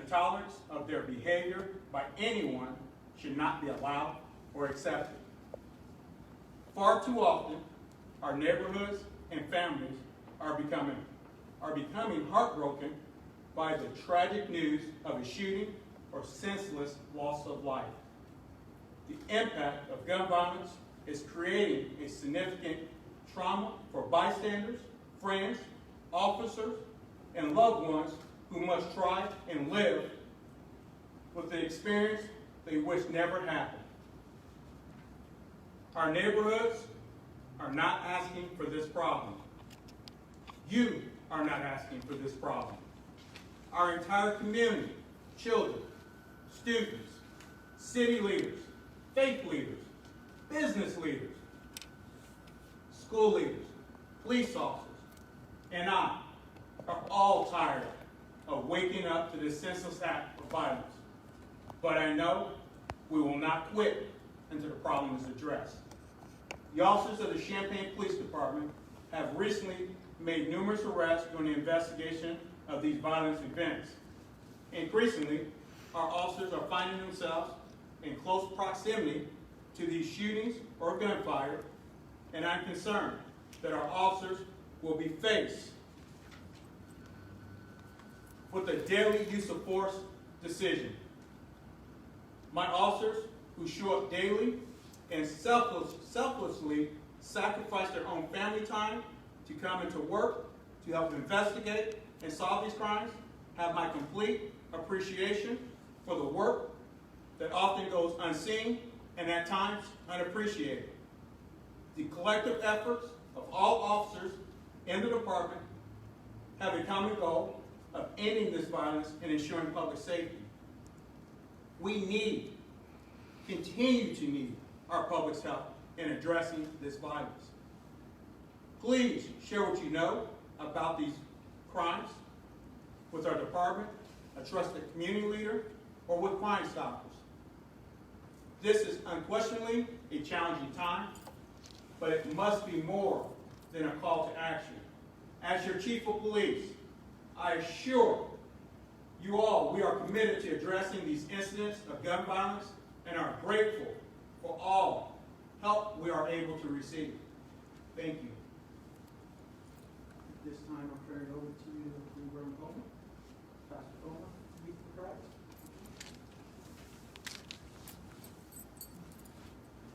the tolerance of their behavior by anyone should not be allowed or accepted. Far too often, our neighborhoods and families are becoming heartbroken by the tragic news of a shooting or senseless loss of life. The impact of gun violence is creating a significant trauma for bystanders, friends, officers, and loved ones who must try and live with the experience they wish never happened. Our neighborhoods are not asking for this problem. You are not asking for this problem. Our entire community, children, students, city leaders, faith leaders, business leaders, school leaders, police officers, and I are all tired of waking up to this senseless act of violence. But I know we will not quit until the problem is addressed. The officers of the Champaign Police Department have recently made numerous arrests during the investigation of these violent events. Increasingly, our officers are finding themselves in close proximity to these shootings or gunfire, and I'm concerned that our officers will be faced with a daily use of force decision. My officers who show up daily and selflessly sacrifice their own family time to come into work to help investigate and solve these crimes have my complete appreciation for the work that often goes unseen and at times unappreciated. The collective efforts of all officers in the department have a common goal of ending this violence and ensuring public safety. We continue to need our public's help in addressing this violence. Please share what you know about these crimes with our department, a trusted community leader, or with Crime Stoppers. This is unquestionably a challenging time, but it must be more than a call to action. As your chief of police, I assure you all we are committed to addressing these incidents of gun violence and are grateful for all help we are able to receive. Thank you. At this time, I'll turn it over to Reverend Coleman. Pastor Coleman, speak for Christ.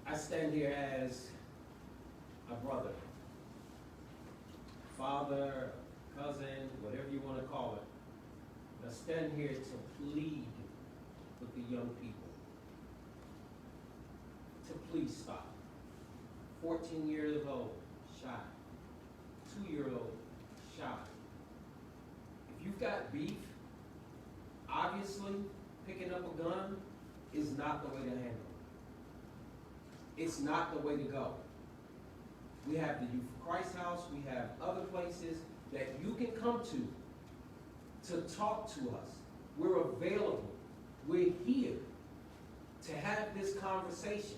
I stand here as a brother, father, cousin, whatever you want to call it. I stand here to plead with the young people to please stop. 14 years old, shot. 2-year-old, shot. If you've got beef, obviously picking up a gun is not the way to handle it. It's not the way to go. We have the Youth for Christ House, we have other places that you can come to talk to us. We're available. We're here to have this conversation.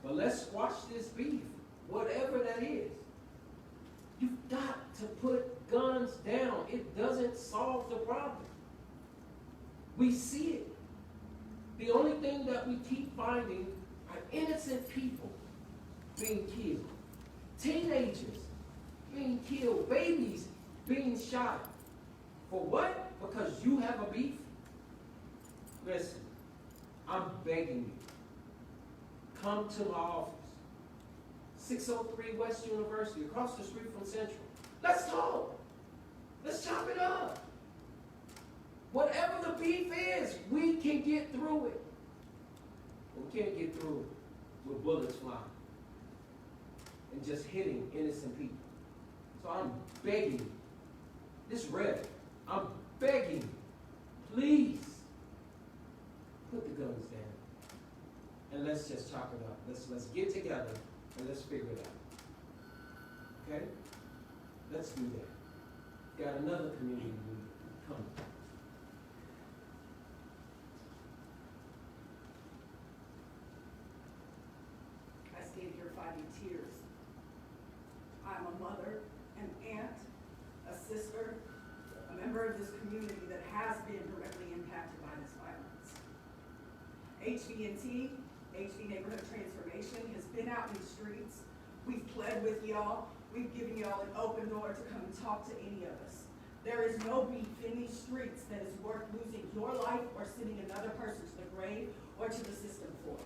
But let's squash this beef, whatever that is. You've got to put guns down. It doesn't solve the problem. We see it. The only thing that we keep finding are innocent people being killed. Teenagers being killed. Babies being shot. For what? Because you have a beef? Listen, I'm begging you. Come to my office. 603 West University, across the street from Central. Let's talk. Let's chop it up. Whatever the beef is, we can get through it. We can't get through it with bullets flying and just hitting innocent people. So I'm begging you, this red, I'm begging you, please put the guns down and let's just chop it up. Let's get together and let's figure it out. Okay? Let's do that. Got another community leader coming. I stand here fighting tears. I'm a mother, an aunt, a sister, a member of this community that has been directly impacted impacted by this violence. HV&T, HV Neighborhood Transformation, has been out in the streets. We've pled with y'all. We've given y'all an open door to come and talk to any of us. There is no beef in these streets that is worth losing your life or sending another person to the grave or to the system for.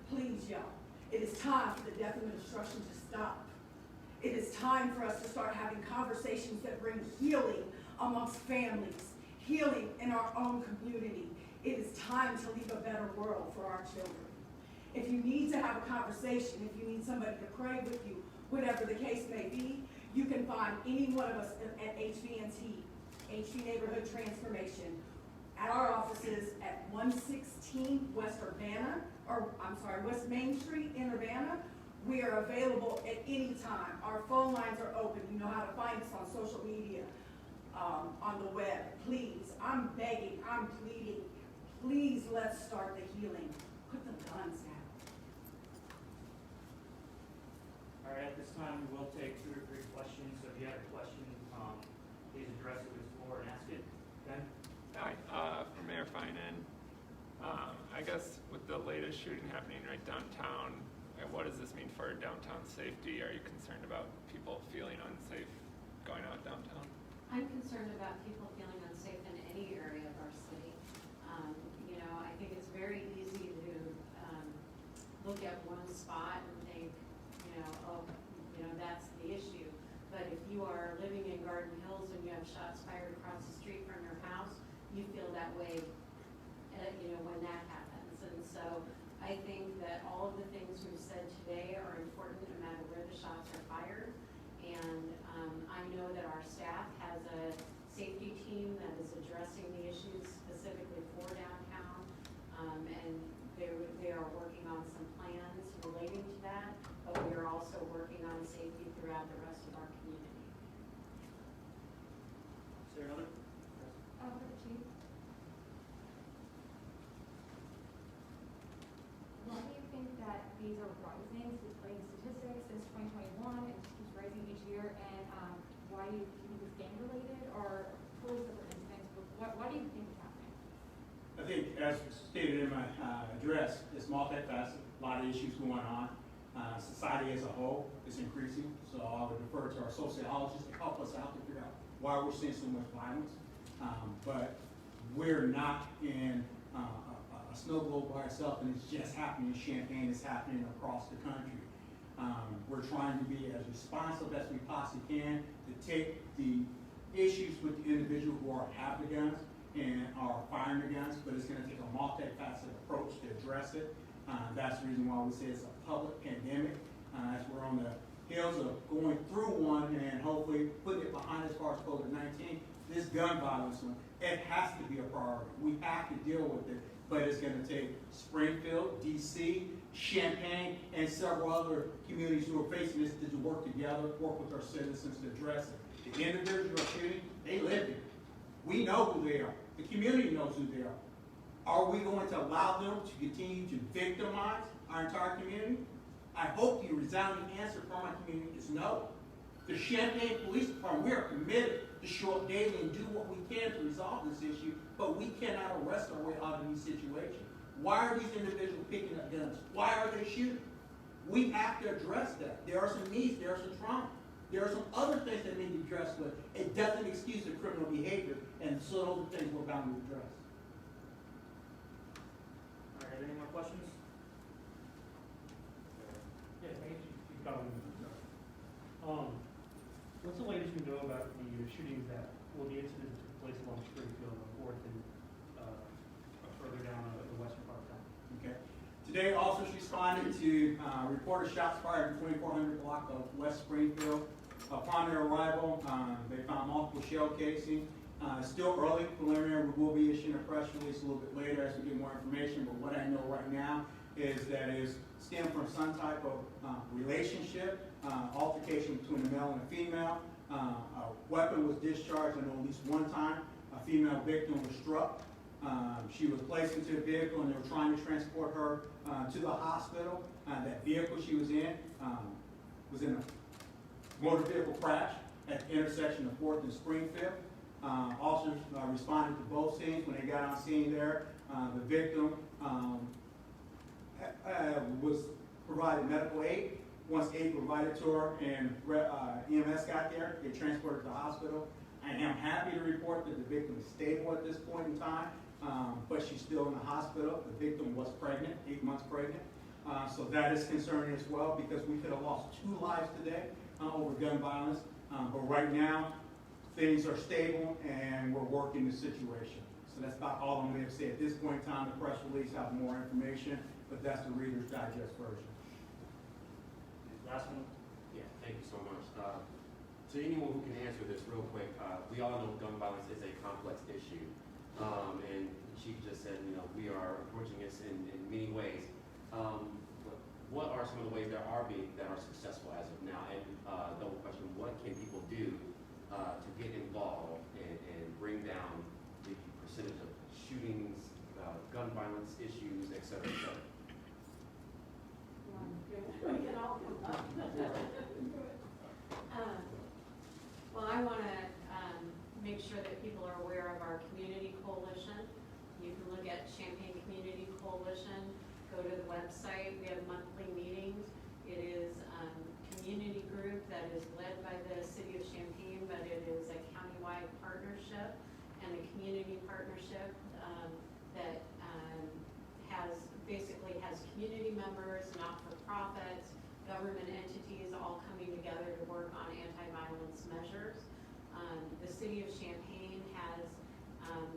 Please, y'all, it is time for the death and destruction to stop. It is time for us to start having conversations that bring healing amongst families, healing in our own community. It is time to leave a better world for our children. If you need to have a conversation, if you need somebody to pray with you, whatever the case may be, you can find any one of us at HV&T, HV Neighborhood Transformation, at our offices at 116 West Main Street in Urbana. We are available at any time. Our phone lines are open. You know how to find us on social media, on the web. Please, I'm begging, I'm pleading. Please, let's start the healing. Put the guns down. All right, at this time, we will take 2 or 3 questions. So if you have a question, please address it with the floor and ask it. Ben? Hi, from Mayor Finan. I guess with the latest shooting happening right downtown, what does this mean for downtown safety? Are you concerned about people feeling unsafe going out downtown? I'm concerned about people feeling unsafe in any area of our city. I think it's very easy to look at one spot and think, that's the issue. But if you are living in Garden Hills and you have shots fired across the street from your house, you feel that way, when that happens. And so I think that all of the things we've said today are important no matter where the shots are fired. And I know that our staff has a safety team that is addressing the issues specifically for downtown. And they are working on some plans relating to that, but we are also working on safety throughout the rest of our community. Is there another? For the chief. Why do you think that these are rising? Like statistics since 2021, it keeps rising each year, and why do you think it's gang related or totally separate incidents? Why do you think it's happening? I think, as stated in my address, it's multifaceted, a lot of issues going on. Society as a whole is increasing, so I would defer to our sociologists to help us out to figure out why we're seeing so much violence. But we're not in a snow globe by itself, and it's just happening in Champaign, it's happening across the country. We're trying to be as responsive as we possibly can to take the issues with the individual who have the guns and are firing the guns, but it's going to take a multifaceted approach to address it. That's the reason why we say it's a public pandemic, as we're on the heels of going through one and hopefully putting it behind as far as COVID-19. This gun violence one, it has to be a priority. We have to deal with it, but it's going to take Springfield, DC, Champaign, and several other communities who are facing this to work together, work with our citizens to address it. The individuals who are shooting, they live here. We know who they are. The community knows who they are. Are we going to allow them to continue to victimize our entire community? I hope the resounding answer from my community is no. The Champaign Police Department, we are committed to show up daily and do what we can to resolve this issue, but we cannot arrest our way out of these situations. Why are these individuals picking up guns? Why are they shooting? We have to address that. There are some needs, there are some trauma. There are some other things that need to be addressed, but it doesn't excuse the criminal behavior, and so those are things we're bound to address. All right, any more questions? Yeah, thank you. Keep going. What's the latest you know about the shootings the incidents that took place along Springfield on 4th and further down the western part of town? Okay. Today, officers responded to report of shots fired in the 2400 block of West Springfield. Upon their arrival, they found multiple shell casing. Still early, preliminary. We will be issuing a press release a little bit later as we get more information, but what I know right now is that it stemmed from some type of relationship, altercation between a male and a female. A weapon was discharged, I know at least one time. A female victim was struck. She was placed into a vehicle and they were trying to transport her to the hospital. That vehicle she was in was in a motor vehicle crash at the intersection of 4th and Springfield. Officers responded to both scenes. When they got on scene there, the victim was provided medical aid. Once aid provided to her and EMS got there, they transported her to the hospital. I am happy to report that the victim is stable at this point in time, but she's still in the hospital. The victim was pregnant, 8 months pregnant. So that is concerning as well, because we could have lost 2 lives today over gun violence. But right now, things are stable and we're working the situation. So that's about all I'm going to say at this point in time. The press release has more information, but that's the Reader's Digest version. Last one. Yeah, thank you so much. To anyone who can answer this real quick, we all know gun violence is a complex issue. And the Chief just said, we are approaching this in many ways. What are some of the ways that are successful as of now? And double question, what can people do to get involved and bring down the percentage of shootings, gun violence issues, et cetera, et cetera? We can all come up. Well, I want to make sure that people are aware of our community coalition. You can look at Champaign Community Coalition, go to the website. We have monthly meetings. It is a community group that is led by the City of Champaign, but it is a countywide partnership and a community partnership that basically has community members, not-for-profits, government entities all coming together to work on anti-violence measures. The City of Champaign has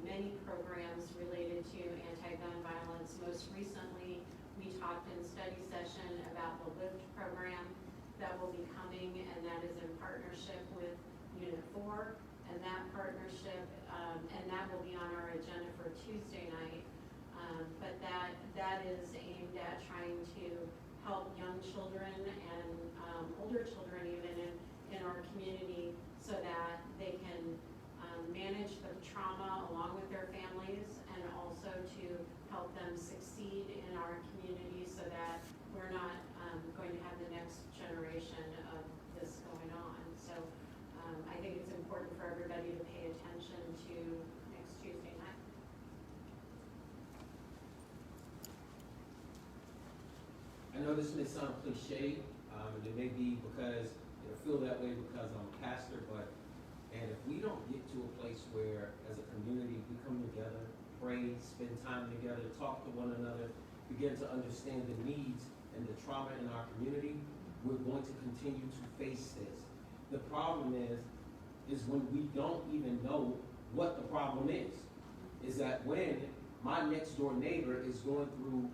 many programs related to anti-gun violence. Most recently, we talked in study session about the LIFT program that will be coming, and that is in partnership with Unit 4. And that partnership, and that will be on our agenda for Tuesday night. But that is aimed at trying to help young children and older children even in our community so that they can manage the trauma along with their families, and also to help them succeed in our community so that we're not going to have the next generation of this going on. So I think it's important for everybody to pay attention to next Tuesday night. I know this may sound cliche, and it may be because I feel that way because I'm a pastor, and if we don't get to a place where, as a community, we come together, pray, spend time together, talk to one another, begin to understand the needs and the trauma in our community, we're going to continue to face this. The problem is when we don't even know what the problem is that when my next door neighbor is going through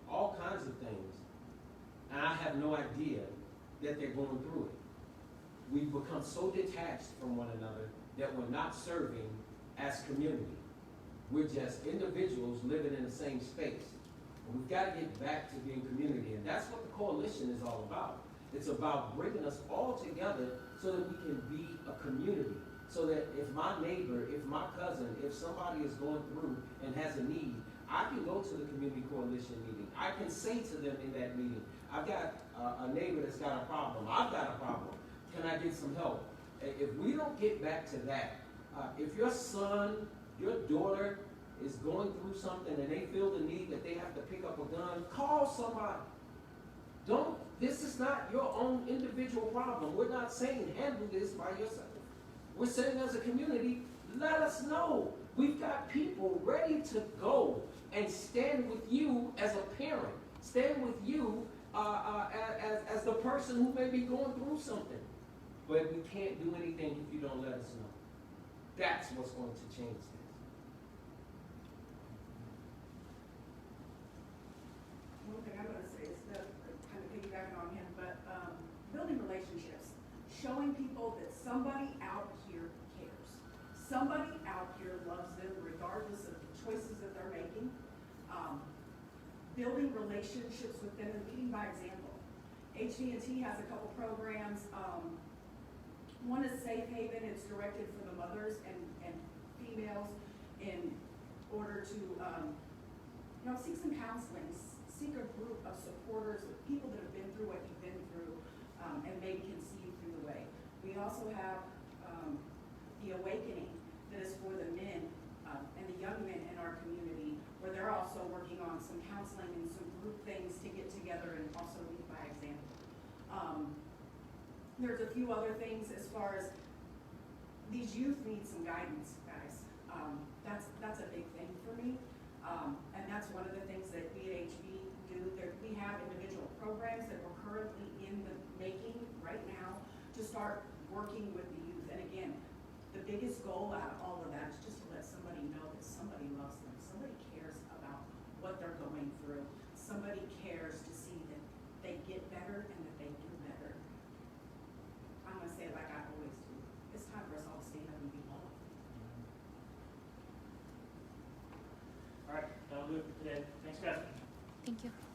all kinds of things, and I have no idea that they're going through it. We've become so detached from one another that we're not serving as community. We're just individuals living in the same space. And we've got to get back to being community, and that's what the coalition is all about. It's about bringing us all together so that we can be a community. So that if my neighbor, if my cousin, if somebody is going through and has a need, I can go to the community coalition meeting. I can say to them in that meeting, I've got a neighbor that's got a problem. I've got a problem. Can I get some help? If we don't get back to that, if your son, your daughter is going through something and they feel the need that they have to pick up a gun, call somebody. This is not your own individual problem. We're not saying handle this by yourself. We're saying as a community, let us know. We've got people ready to go and stand with you as a parent, stand with you as the person who may be going through something. But we can't do anything if you don't let us know. That's what's going to change this. One thing I'm gonna say is that, kind of piggybacking on him, but building relationships, showing people that somebody out here cares. Somebody out here loves them regardless of the choices that they're making. Building relationships with them and leading by example. HV&T has a couple programs. One is Safe Haven. It's directed for the mothers and females in order to seek some counseling, seek a group of supporters, of people that have been through what you've been through, and maybe can see you through the way. We also have The Awakening, that is for the men together and also lead by example. There's a few other things as far as these youth need some guidance, guys. That's a big thing for me. And that's one of the things that BHB do. We have individual programs that we're currently in the making right now to start working with the youth. And again, the biggest goal out of all of that is just to let somebody know that somebody loves them. Somebody cares about what they're going through. Somebody cares to see that they get better and that they do better. I'm gonna say it like I always do. It's time for us all to stand up and be loved. All right, that'll do it for today. Thanks, guys. Thank you.